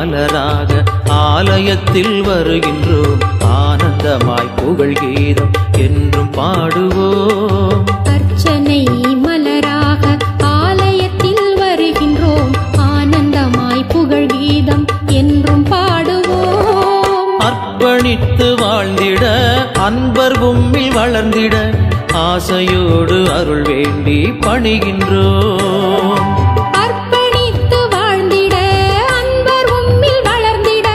மலராக ஆலயத்தில் வருகின்றோம். ஆனந்தமாய் புகழ் கீதம் என்றும் பாடுவோம். அர்ச்சனை மலராக ஆலயத்தில் வருகின்றோம். ஆனந்தமாய் புகழ் கீதம் என்றும் பாடுவோம். அர்ப்பணித்து வாழ்ந்திட அன்பர் உம்மில் வளர்ந்திட ஆசையோடு அருள் வேண்டி பணிகின்றோம். அர்ப்பணித்து வாழ்ந்திட அன்பர் உம்மில் வளர்ந்திட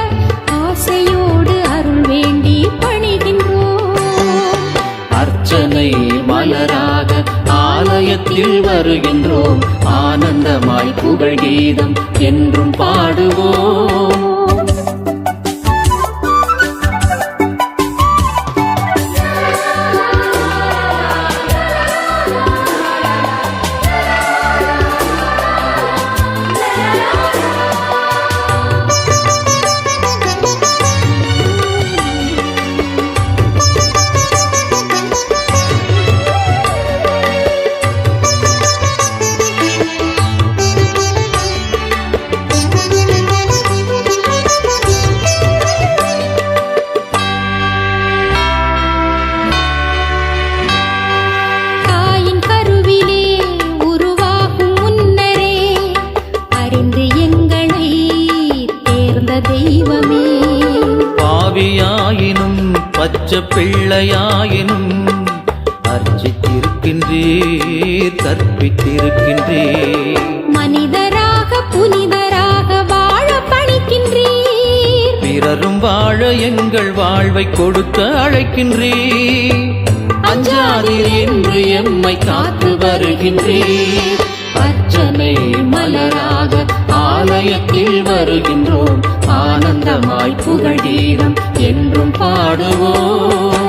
ஆசையோடு அருள் வேண்டி பணிகின்றோம். அர்ச்சனை மலராக ஆலயத்தில் வருகின்றோம். ஆனந்தமாய் புகழ் கீதம் என்றும் பாடுவோம். பாவியாயினும் பச்சை பிள்ளையாயினும் அர்ச்சித்திருக்கின்றீர், கற்பித்திருக்கின்றீர். மனிதராக புனிதராக வாழ பணிக்கின்றீர். பிறரும் வாழ எங்கள் வாழ்வை கொடுக்க அழைக்கின்றீர். அஞ்சாதீர் என்று எம்மை காத்து வருகின்றீர். அர்ச்சனை மலராக ஆலயத்தில் வருகின்றோம். ஆனந்தமாய் புகழ் கீதம் என்றும் பாடுவோம்.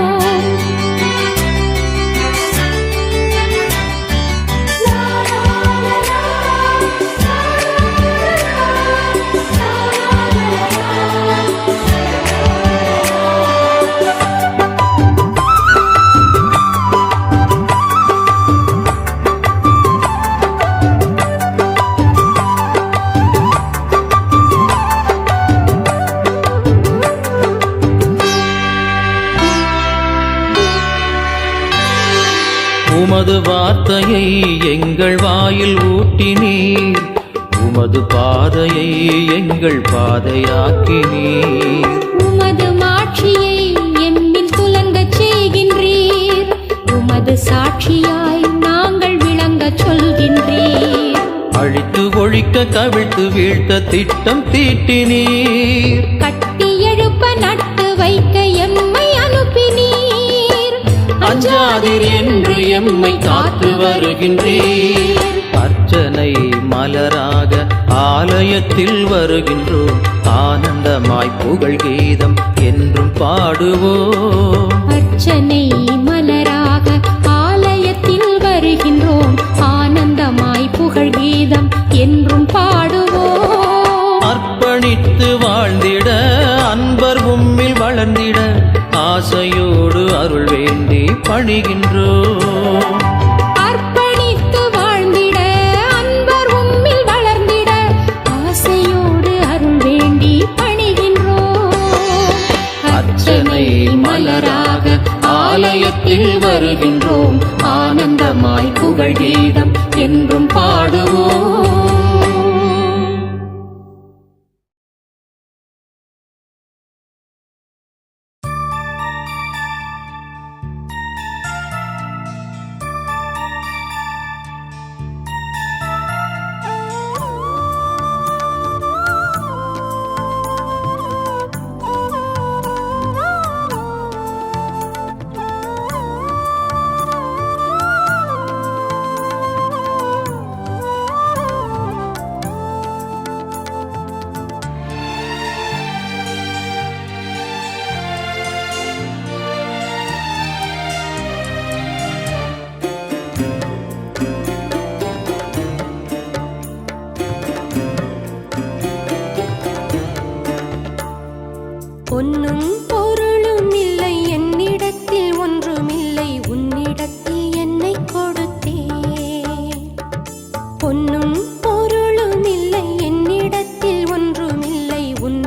உமது வார்த்தையை எங்கள் வாயில் ஊட்டினீர். உமது பாதையை எங்கள் பாதையாக்கினீர். உமது மாட்சியை எம்மில் துலங்கச் செய்கின்றீர். உமது சாட்சியாய் நாங்கள் விளங்கச் சொல்கின்றீர். அழித்து ஒழிக்க கவிழ்த்து வீழ்த்த திட்டம் தீட்டினீர். கட்டி எழுப்ப நட்டு வைக்க எம்மை அனுப்பினீர். அஞ்சாதீர் என்று எம்மை காத்து வருகின்றீர். அர்ச்சனை மலராக ஆலயத்தில் வருகின்றோம். ஆனந்தமாய் புகழ் கீதம் என்றும் பாடுவோம். அர்ச்சனை மலராக ஆலயத்தில் வருகின்றோம். ஆனந்தமாய் புகழ் கீதம் என்றும் பாடுவோம். அர்ப்பணித்து வாழ்ந்திட அன்பர் உம்மில் வளர்ந்திட ஆசையோடு அருள் வேண்டி பணிகின்றோம். அர்ப்பணித்து வாழ்ந்திட அன்பர் உம்மில் வளர்ந்திட ஆசையோடு அருள் வேண்டி பணிகின்றோம். அர்ச்சனை மலராக ஆலயத்தில் வருகின்றோம். ஆனந்தமாய் புகழ் கீதம் என்றும் பாடுவோம். பொன்னும் பொருளும் இல்லை என்னிடத்தில் ஒன்றுமில்லை உன்னிடத்தில் என்னை கொடுத்தேன். பொன்னும் பொருளும் இல்லை என்னிடத்தில் ஒன்றுமில்லை உன்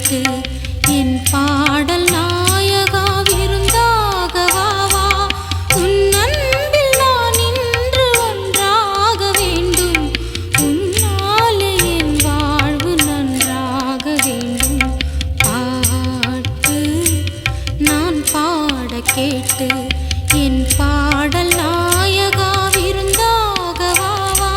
கேட்டு என் பாடல் நாயகா விருந்தாக வா வா. உன் அன்பில் நான் இன்று ஒன்றாக வேண்டும். உன்னாலே என் வாழ்வு நன்றாக வேண்டும். பாட்டு நான் பாட கேட்டு என் பாடல் நாயகா விருந்தாக வா வா.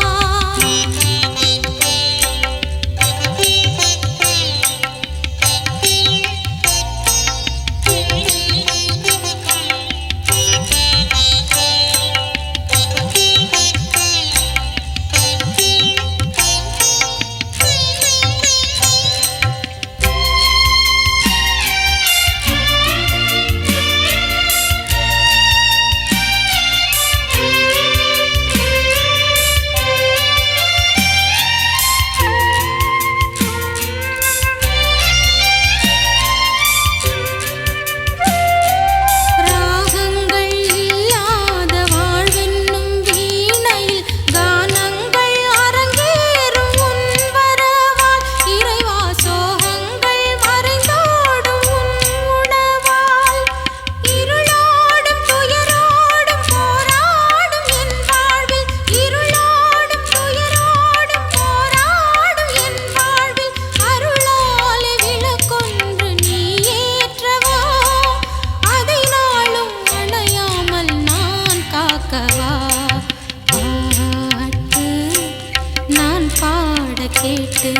கேட்டு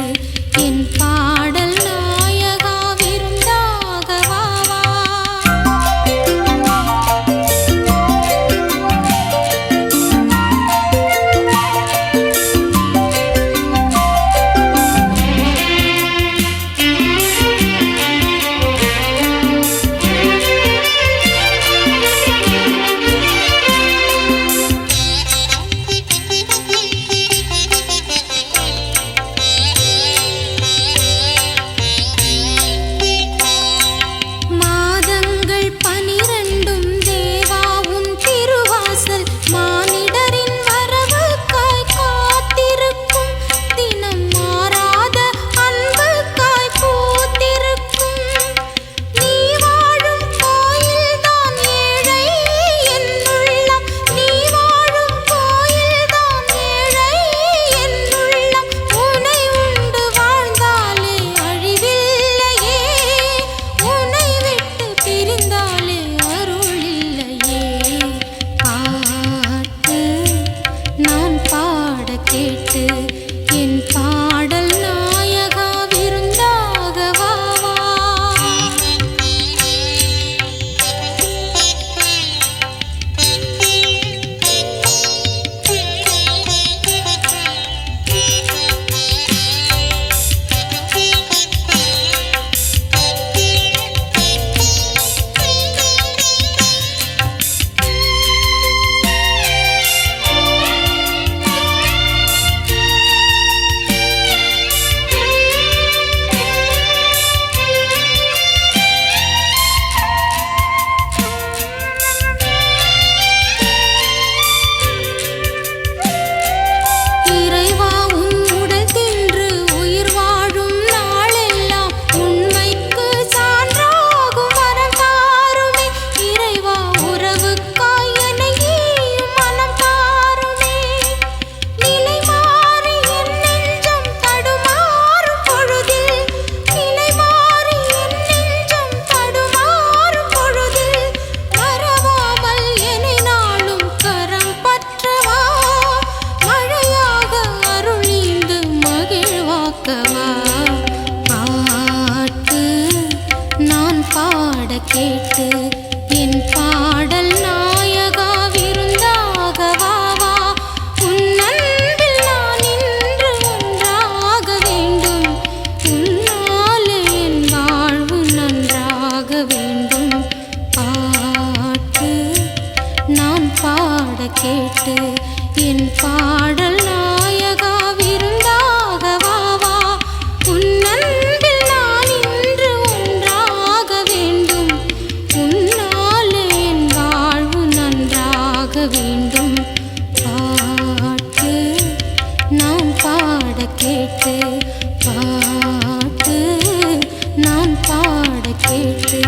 என் பாடல் நாயகா விருந்தாக வா வா. கேட்டு என் பாடல் நாயகா விருந்தாக வா வா. பாட்டு நான் பாட கேட்டு என் பாடல் நாயகா விருந்தாக வா வா. உன் அன்பில் நான் இன்று ஒன்றாக வேண்டும். உன்னாலே என் வாழ்வு நன்றாக வேண்டும். பாட்டு நான் பாட கேட்டு என் பாடல் நாயகா விருந்தாக வா வா. உன் அன்பில் நான் இன்று ஒன்றாக வேண்டும். உன்னாலே என் வாழ்வு நான் பாட கேட்டு.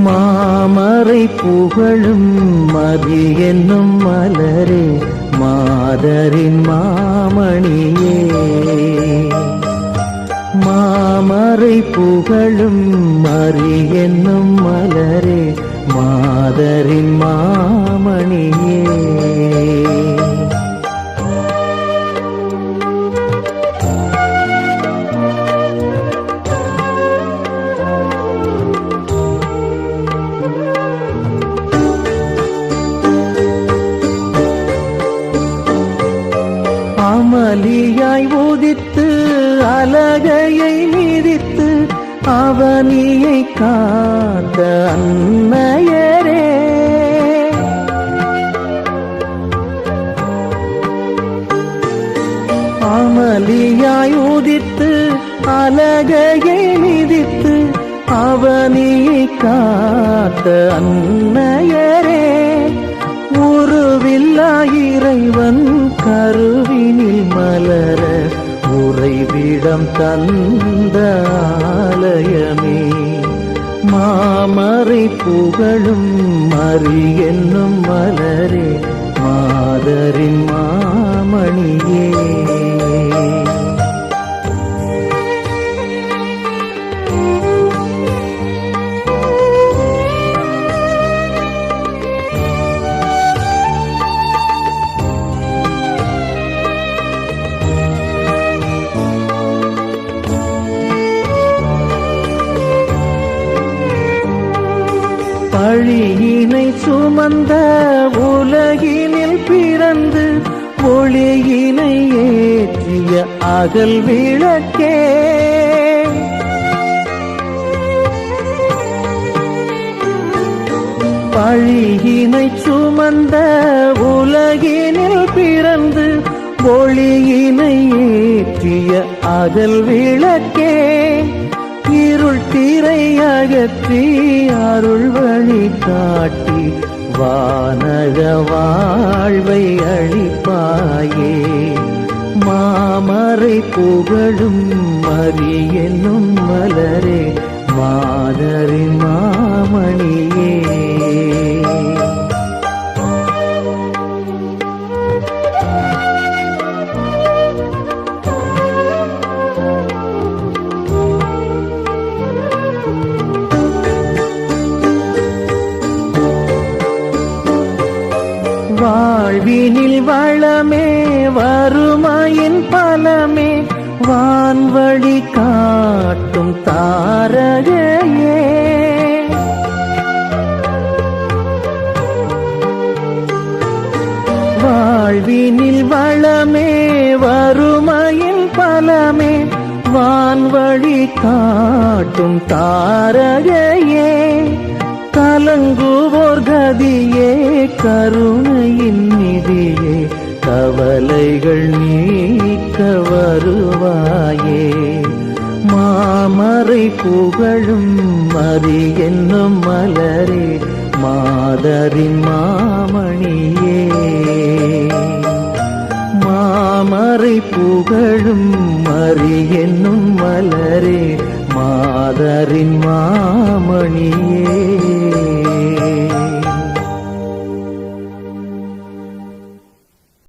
மாமரை புகழும் மதி என்னும் மலரே மாதரின் மாமணியே. மாமரை புகழும் மதி என்னும் மலரே மாதரின் மாமணியே. அமளியாய் உதித்து அலகையை மிதித்து அவனியை காத்த அன்னையரே. அமளியாய் உதித்து அலகையை மிதித்து அவனியை காத்த அன்னையரே. உருவில்லா இறைவன் கருவினில் மலர உறைவிடம் தந்த ஆலயமே. மாமரை புகழும் மரி என்னும் மலரே மாதரின் மாமணியே. பழியினை சுமந்த உலகினில் பிறந்து ஒளியினை ஏற்றிய அகல் விளக்கே. பழியினை சுமந்த உலகினில் பிறந்து ஒளியினை ஏற்றிய அகல் விளக்கே. இருள் திரை அகற்றி அருள் வழி காட்டி வானக வாழ்வை அளிப்பாயே. மாமரை புகழும் மரி என்னும் மலரே மாதரின் மாமணியே. வாழ்வினில் வளமே வறுமையின் பலமே வான்வழி காட்டும் தாரகையே. வாழ்வினில் வளமே வறுமையின் பலமே வான்வழி காட்டும் தாரகையே. கலங்குவோர் கதியே கருணையின் நிதியே கவலைகள் நீக்க வருவாயே. மாமரை புகழும் மரி என்னும் மலரே மாதரின் மாமணியே. மாமரை புகழும் மரி என்னும் மலரே மாதரின் மாமணியே.